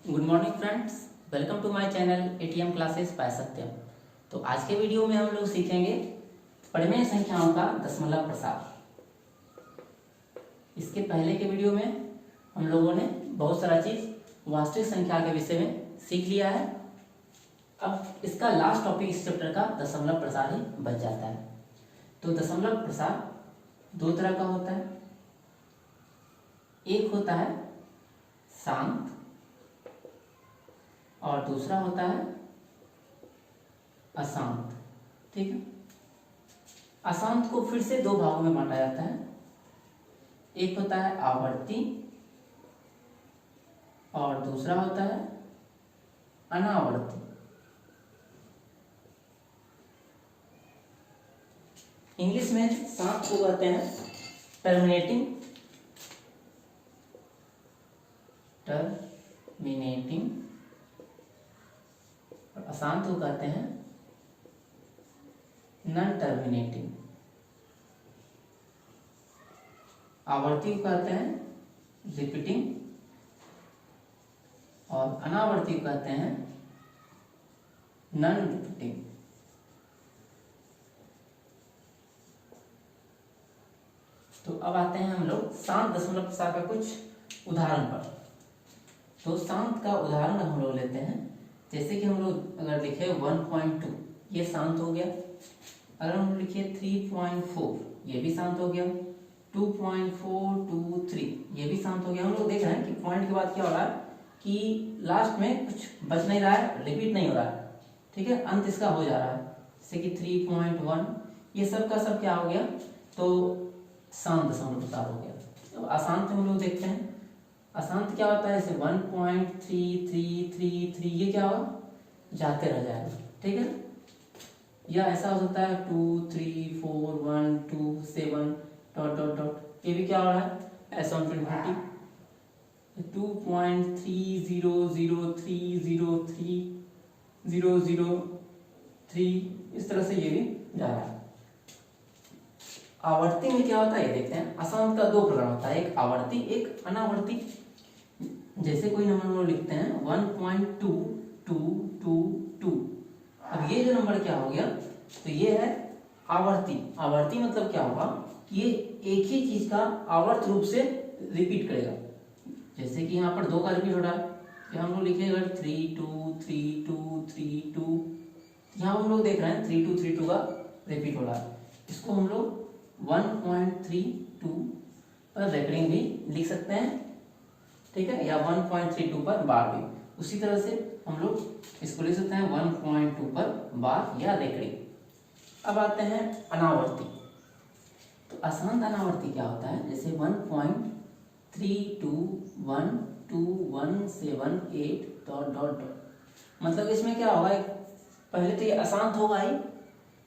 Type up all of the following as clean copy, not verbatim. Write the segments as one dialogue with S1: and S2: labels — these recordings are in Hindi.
S1: Good morning friends, welcome to my channel ATM classes by Satyam. तो आज के वीडियो में हम लोग सीखेंगे परिमेय संख्याओं का दशमलव प्रसार। इसके पहले के वीडियो में हम लोगों ने बहुत सारा चीज वास्तविक संख्या के विषय में सीख लिया है। अब इसका लास्ट टॉपिक इस चैप्टर का दशमलव प्रसार ही बच जाता है। तो दशमलव प्रसार दो तरह का होता है। एक होता है शांत और दूसरा होता है अशांत। ठीक है, अशांत को फिर से दो भागों में बांटा जाता है। एक होता है आवर्ती और दूसरा होता है अनावर्ती। इंग्लिश में शांत को कहते हैं टर्मिनेटिंग और अशांत को कहते हैं नॉन टर्मिनेटिंग। आवर्ती को कहते हैं रिपीटिंग और अनावर्ती को कहते हैं नॉन रिपीटिंग। तो अब आते हैं हम लोग शांत दशमलव प्रसार का कुछ उदाहरण पर। तो शांत का उदाहरण हम लोग लेते हैं। जैसे कि हम लोग अगर लिखे 1.2 ये शांत हो गया। अगर हम लिखे 3.4 ये भी शांत हो गया। 2.423 ये भी शांत हो गया। हम लोग देख रहे हैं कि पॉइंट के बाद क्या हो रहा है कि लास्ट में कुछ बच नहीं रहा है, रिपीट नहीं हो रहा है। ठीक है, अंत इसका हो जा रहा है। जैसे कि 3.1 ये सब का सब क्या हो गया, तो शांत दशमलव प्रसार हो गया। अब अशांत में हम लोग देखते हैं अशांत क्या होता है। जैसे 1.3333 ये क्या होगा, जाते रह जाएगा। ठीक है, या ऐसा हो सकता है 2 3 4 1 2 7 डॉट डॉट डॉट ये भी क्या हो रहा है ऐसा 120 2.300303 इस तरह से ये भी जा रहा है। आवर्ती में क्या होता है ये देखते हैं। अशांत का दो प्रकार होता है, एक आवर्ती एक अनावर्ती। जैसे कोई नंबर हम लोग लिखते हैं 1.2222। अब ये जो नंबर क्या हो गया, तो ये है आवर्ती। आवर्ती मतलब क्या होगा कि ये एक ही चीज का आवर्त रूप से रिपीट करेगा। जैसे कि यहाँ पर दो का रिपीट हो रहा है, हम लोग लिखे अगर 323232, यहाँ हम लोग देख रहे हैं 3232 का रिपीट हो रहा है। इसको हम लोग 1.32 पर रेकरिंग भी लिख सकते हैं। ठीक है, या 1.32 पर बार भी। उसी तरह से हम लोग इसको लिख सकते हैं 1.2 पर बार या रेकरिंग। अब आते हैं अनावर्ती। तो अशांत अनावर्ती क्या होता है, जैसे 1.321217 डॉट डॉट डॉट। मतलब इसमें क्या होगा, पहले तो ये अशांत होगा ही,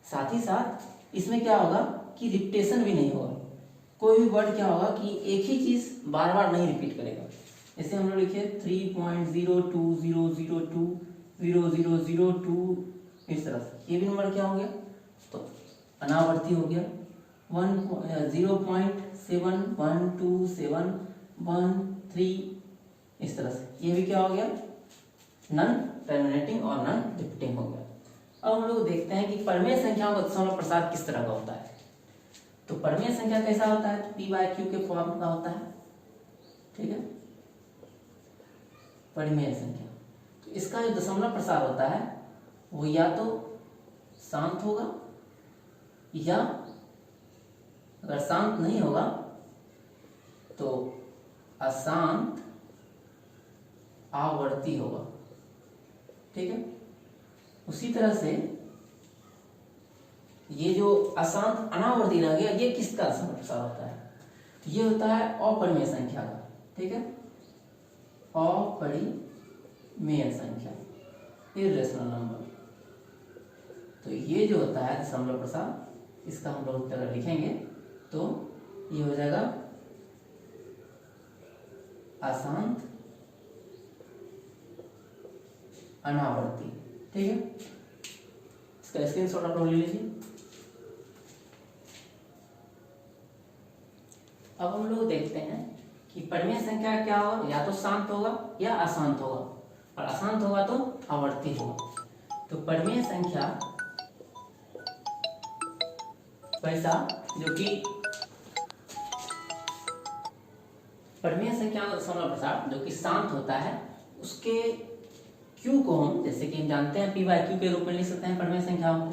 S1: साथ ही साथ इसमें क्या होगा कि रिपीटेशन भी नहीं होगा। कोई भी वर्ड क्या होगा कि एक ही चीज बार बार नहीं रिपीट करेगा। जैसे हम लोग लिखे 3.020020002 इस तरह से ये भी नंबर क्या हो गया, तो अनावर्ती हो गया। 0.71127113 इस तरह से ये भी क्या हो गया, नॉन टर्मिनेटिंग और नॉन रिपीटिंग हो गया। अब हम लोग देखते हैं कि परिमेय संख्याओं का दशमलव प्रसार किस तरह का होता है। तो परिमेय संख्या कैसा होता है, तो p/q के फॉर्म का होता है। ठीक है, परिमेय संख्या। तो इसका जो दशमलव प्रसार होता है वो या तो शांत होगा, या अगर शांत नहीं होगा तो अशांत आवर्ती होगा। ठीक है, उसी तरह से ये जो अशांत अनावर्ती रह गया, ये किसका दशमलव प्रसार होता है, तो ये होता है अपरिमेय संख्या का। ठीक है, अपरिमेय संख्या, इर्रेशनल नंबर। तो ये जो होता है दशमलव प्रसार, इसका हम लोग अगर लिखेंगे तो ये हो जाएगा अशांत अनावर्ती। ठीक है, इसका स्क्रीनशॉट आप लोग ले लीजिए। अब हम लोग देखते हैं कि परिमेय संख्या क्या होगा, या तो शांत होगा या अशांत होगा। और अशांत होगा तो आवर्ती होगा। तो परिमेय संख्या वैसा जो कि परिमेय संख्या का दशमलव प्रसार जो कि शांत होता है, उसके Q को हम, जैसे कि हम जानते हैं P बाई Q के रूप में लिख सकते हैं परिमेय संख्याओं को,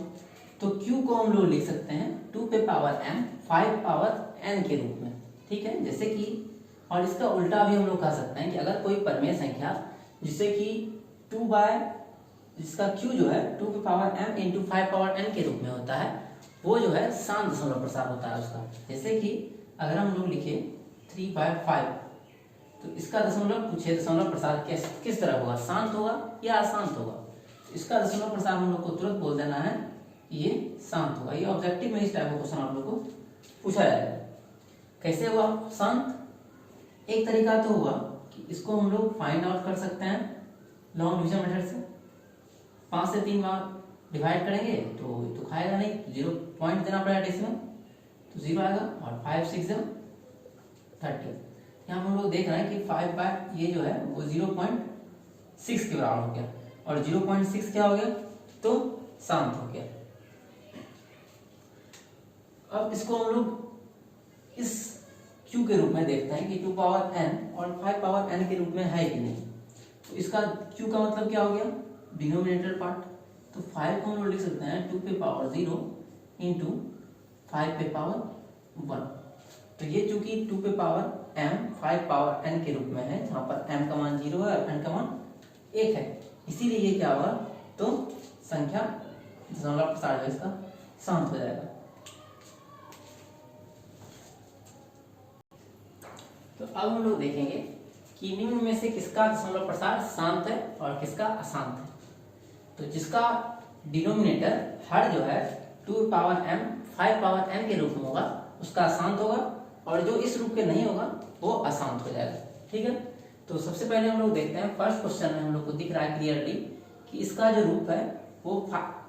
S1: तो Q को हम लोग लिख सकते हैं 2 पे पावर m 5 पावर n के रूप में। ठीक है, जैसे कि, और इसका उल्टा भी हम लोग कह सकते हैं कि अगर कोई परिमेय संख्या जिसे कि जिसका Q जो है 2 पे power m into 5 power n के रूप में होता है, वो जो है शांत दशमलव प्रसार होता है उसका। जैसे कि अगर हम लोग लिखे 3/5, तो इसका दशमलव पूछे दशमलव प्रसार किस तरह होगा, शांत होगा या अशांत होगा। तो इसका दशमलव प्रसार हम लोग को तुरंत बोल देना है ये शांत होगा। ये ऑब्जेक्टिव में इस टाइप का क्वेश्चन आप लोग को पूछा जाएगा। कैसे हुआ शांत? एक तरीका तो हुआ कि इसको हम लोग फाइंड आउट कर सकते हैं लॉन्ग डिवीजन मेथड से। 5 से 3 बार डिवाइड करेंगे तो खाएगा नहीं, 0 पॉइंट देना पड़ेगा डेसिमल, तो 0 आएगा। और 5 6 30। यहाँ हम लोग देख रहे हैं कि 5 बाय ये जो है वो 0.6 के बराबर हो गया, और 0.6 क्या हो गया, तो शांत हो गया। अब इसको हम लोग इस Q के रूप में देखते हैं कि 2 पावर n और 5 पावर n के रूप में है कि नहीं। तो इसका Q का मतलब क्या हो गया, डिनोमिनेटर पार्ट। तो 5 को हम लोग लिख सकते हैं 2 पे पावर 0 इंटू 5 पे पावर 1। तो ये चूंकि 2 पे पावर m 5 पावर n के रूप में है, जहां पर m का मान 0 है और n का मान 1 है, इसीलिए ये क्या होगा, तो संख्या दशमलव प्रसार जो इसका शांत हो जाएगा। तो अब हम लोग देखेंगे कि निम्न में से किसका दशमलव प्रसार शांत है और किसका अशांत है। तो जिसका डिनोमिनेटर हर जो है 2 पावर m 5 पावर n के रूप में होगा उसका अशांत होगा, और जो इस रूप के नहीं होगा वो अशांत हो जाएगा। ठीक है, तो सबसे पहले हम लोग देखते हैं फर्स्ट क्वेश्चन में हम लोग को दिख रहा है क्लियरली कि इसका जो रूप है वो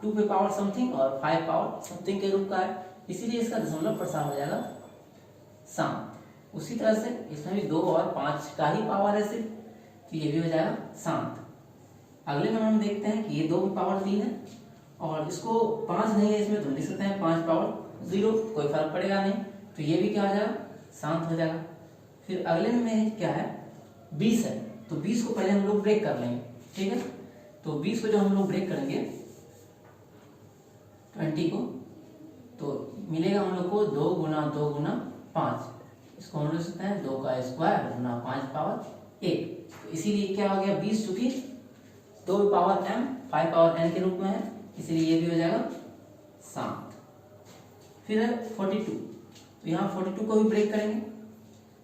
S1: 2 पे पावर समथिंग और 5 पावर समथिंग के रूप का है, इसीलिए इसका दशमलव प्रसार हो जाएगा शांत। उसी तरह से इसमें भी 2 और 5 का ही पावर है सिर्फ, तो ये भी हो जाएगा शांत। अगले में हम देखते हैं कि ये 2 पे पावर 3 है और इसको 5 नहीं है इसमें, तो लिख सकते हैं 5 पावर 0, कोई फर्क पड़ेगा नहीं, तो ये भी क्या हो जाएगा, शांत हो जाएगा। फिर अगले में क्या है, 20 है, तो 20 को पहले हम लोग ब्रेक कर लेंगे। ठीक है, तो 20 को जो हम लोग ब्रेक करेंगे 20 को, तो मिलेगा हम लोग को 2 गुना 2 गुना 5। इसको हम लिख सकते हैं 2 का स्क्वायर गुना 5 पावर 1। तो इसीलिए क्या हो गया, 20 चूंकि 2 पावर m 5 पावर n के रूप में है, इसीलिए ये भी हो जाएगा शांत। फिर है 42, तो यहाँ 42 को भी ब्रेक करेंगे,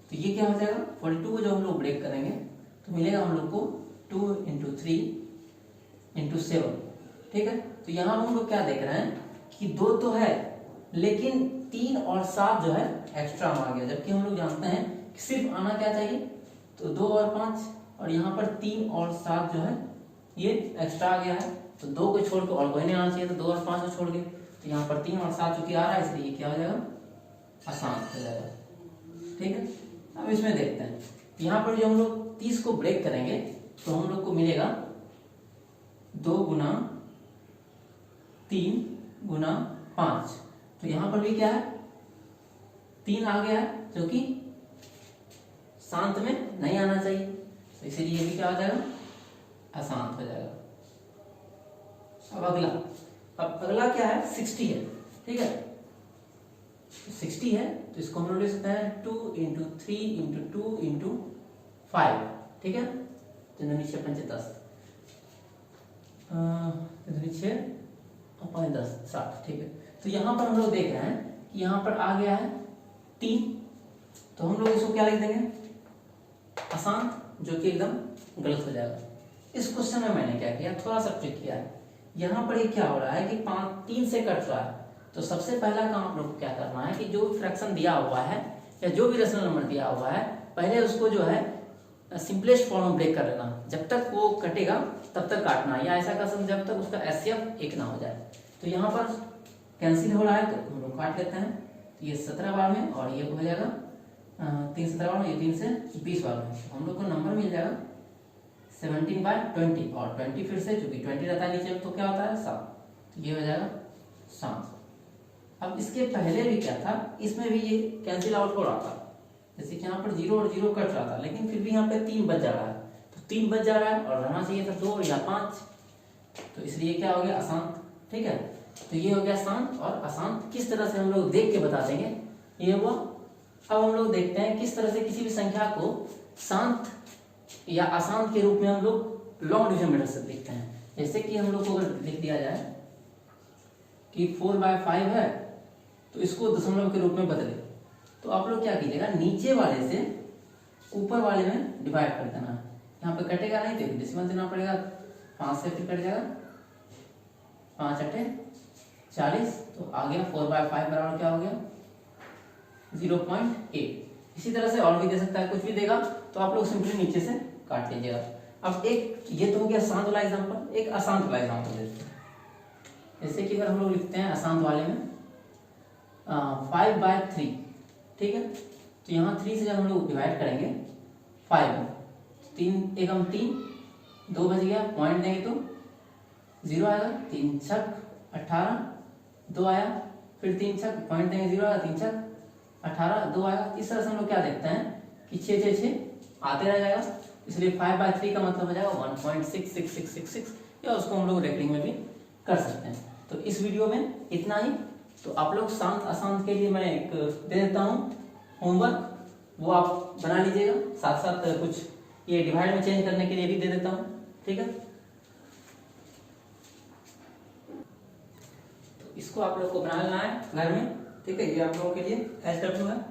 S1: तो ये क्या हो जाएगा, 42 को जो हम लोग ब्रेक करेंगे तो मिलेगा हम लोग को 2 इंटू 3 इंटू 7। ठीक है, तो यहाँ हम लोग क्या देख रहे हैं कि 2 तो है लेकिन 3 और 7 जो है एक्स्ट्रा आ गया, जबकि हम लोग जानते हैं कि सिर्फ आना क्या चाहिए, तो 2 और 5, और यहाँ पर 3 और 7 जो है ये एक्स्ट्रा आ गया है, तो 2 को छोड़ के और कोई नहीं आना चाहिए, तो 2 और 5 को छोड़ के, तो यहाँ पर 3 और 7 चूंकि आ रहा है इसलिए क्या हो जाएगा, अशांत हो जाएगा। ठीक है, अब इसमें देखते हैं, यहाँ पर जो हम लोग 30 को ब्रेक करेंगे तो हम लोग को मिलेगा 2 गुना 3 गुना 5, तो यहाँ पर भी क्या है, 3 आ गया है जो कि शांत में नहीं आना चाहिए, तो इसीलिए ये भी क्या हो जाएगा, अशांत हो जाएगा। अब अगला क्या है, 60 है। ठीक है, 60 है तो इसको हम लोग लिख सकते हैं 2 इंटू 3 इंटू 2 इंटू 5। ठीक है, तो नीचे 5 10 नीचे 5 10 60। ठीक है, तो यहाँ पर हम लोग देख रहे हैं कि यहाँ पर आ गया है 3, तो हम लोग इसको क्या लिख देंगे, अशांत, जो कि एकदम गलत हो जाएगा। इस क्वेश्चन में मैंने क्या किया, थोड़ा सा ट्रिक किया है। यहाँ पर ये क्या हो रहा है कि 3 से कट रहा है, तो सबसे पहला काम आप लोग को क्या करना है कि जो फ्रैक्शन दिया हुआ है या जो भी रेशनल नंबर दिया हुआ है, पहले उसको जो है सिंपलेस्ट फॉर्म में ब्रेक कर लेना, जब तक वो कटेगा तब तक काटना, या ऐसा कर सकते जब तक उसका एचसीएफ 1 ना हो जाए। तो यहाँ पर कैंसिल हो रहा है तो हम लोग काट लेते हैं, तो ये 17 बार में और ये हो जाएगा 3 17 बार में, ये 3 से 20 बार में, हम लोग को नंबर मिल जाएगा 17/20 और 20 फिर से, चूंकि 20 रहता है नीचे में तो क्या होता है 7, तो ये हो जाएगा 7। अब इसके पहले भी क्या था, इसमें भी ये कैंसिल आउट हो रहा था, जैसे कि यहाँ पर 0 और 0 कट रहा था, लेकिन फिर भी यहाँ पे 3 बच जा रहा है, तो 3 बच जा रहा है और रहना चाहिए था 2 या 5, तो इसलिए क्या हो गया अशांत। ठीक है, तो ये हो गया शांत और अशांत। किस तरह से हम लोग देख के बता देंगे, ये हुआ। अब हम लोग देखते हैं किस तरह से किसी भी संख्या को शांत या अशांत के रूप में हम लोग लॉन्ग डिवीजन मेथड से लिखते हैं। जैसे कि हम लोग को अगर लिख दिया जाए कि 4/5 है, तो इसको दशमलव के रूप में बदले, तो आप लोग क्या कीजिएगा, नीचे वाले से ऊपर वाले में डिवाइड कर देना है। यहाँ पे कटेगा नहीं तो डेसिमल देना पड़ेगा, 5 से फिर कट जाएगा, 5 × 8 = 40, तो आ गया 4/5 बराबर क्या हो गया 0.8। इसी तरह से और भी दे सकता है, कुछ भी देगा तो आप लोग सिंपली नीचे से काट लीजिएगा। अब एक ये तो हो गया शांत वाला एग्जाम्पल, एक अशांत वाला एग्जाम्पल देते हैं। जैसे कि अगर हम लोग लिखते हैं अशांत वाले में 5/3, ठीक है, तो यहाँ 3 से जब हम लोग डिवाइड करेंगे 5, 3 एकम 3, 2 बच गया, पॉइंट देंगे तो 0 आएगा, 3 × 6 = 18, 2 आया, फिर 3 × 6 पॉइंट देंगे 0 आएगा, 3 × 6 = 18, 2 आएगा। इस तरह से हम लोग क्या देखते हैं कि 6 6 6 आते रह जाएगा, इसलिए 5/3 का मतलब हो जाएगा 1.66666, या उसको हम लोग रेकरिंग में भी कर सकते हैं। तो इस वीडियो में इतना ही। तो आप लोग शांत अशांत के लिए मैं एक दे देता हूँ होमवर्क, वो आप बना लीजिएगा, साथ साथ कुछ ये डिवाइड में चेंज करने के लिए भी दे देता हूँ, ठीक है। तो इसको आप लोग को बना लेना है घर में, ठीक है। ये आप लोगों के लिए SW है,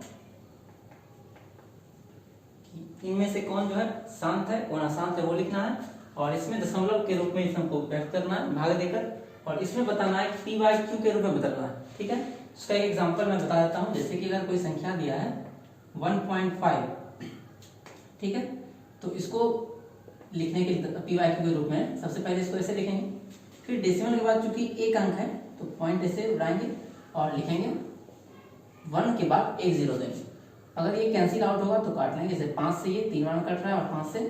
S1: इनमें से कौन जो है शांत है कौन अशांत है वो लिखना है, और इसमें दशमलव के रूप में इस हमको व्यक्त करना है भाग देकर, और इसमें बताना है P/Q के रूप में बदलना है, ठीक है। उसका एक एग्जांपल मैं बता देता हूँ। जैसे कि अगर कोई संख्या दिया है 1.5, ठीक है, तो इसको लिखने के लिए P/Q के रूप में सबसे पहले इसको ऐसे लिखेंगे, फिर डेसिमल के बाद चूंकि एक अंक है तो पॉइंट ऐसे उड़ाएंगे और लिखेंगे 1 के बाद एक 0 देंगे। अगर ये कैंसिल आउट होगा तो काट लेंगे, जैसे 5 से ये 3 बार कट रहा है और 5 से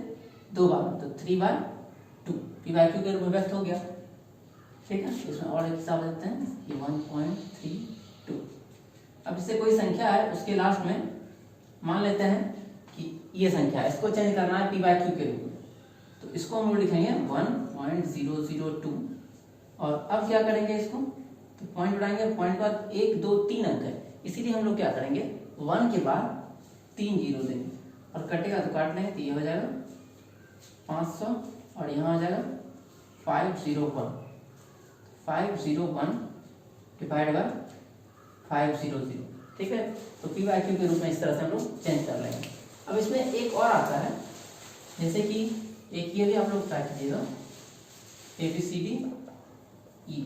S1: 2 बार, तो 3/2 P/Q के रूप में व्यक्त हो गया, ठीक है। इसमें और एक हिसाब देते हैं कि 1.32। अब इससे कोई संख्या है उसके लास्ट में मान लेते हैं कि ये संख्या है, इसको चेंज करना है P/Q के रूप में, तो इसको हम लोग लिखेंगे 1.002, और अब क्या करेंगे इसको, तो पॉइंट उड़ाएंगे, पॉइंट के बाद 1 2 3 अंक है, इसीलिए हम लोग क्या करेंगे 1 के बाद 3 0 देंगे, और कटेगा तो काट लेंगे, तो ये हो जाएगा 500, और यहाँ हो जाएगा 501 डिवाइड बाय 500, ठीक है। तो P/Q के रूप में इस तरह से हम लोग चेंज कर लेंगे। अब इसमें एक और आता है, जैसे कि एक ये भी आप लोग ट्राई कीजिएगा, ABCD E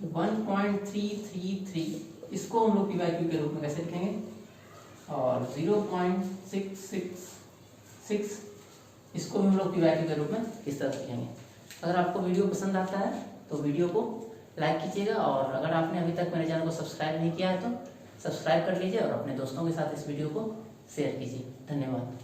S1: 1.333, इसको हम लोग P/Q के रूप में कैसे लिखेंगे, और 0.666 इसको भी हम लोग P/Q के रूप में इस तरह से लिखेंगे। अगर आपको वीडियो पसंद आता है तो वीडियो को लाइक कीजिएगा, और अगर आपने अभी तक मेरे चैनल को सब्सक्राइब नहीं किया है तो सब्सक्राइब कर लीजिए, और अपने दोस्तों के साथ इस वीडियो को शेयर कीजिए। धन्यवाद।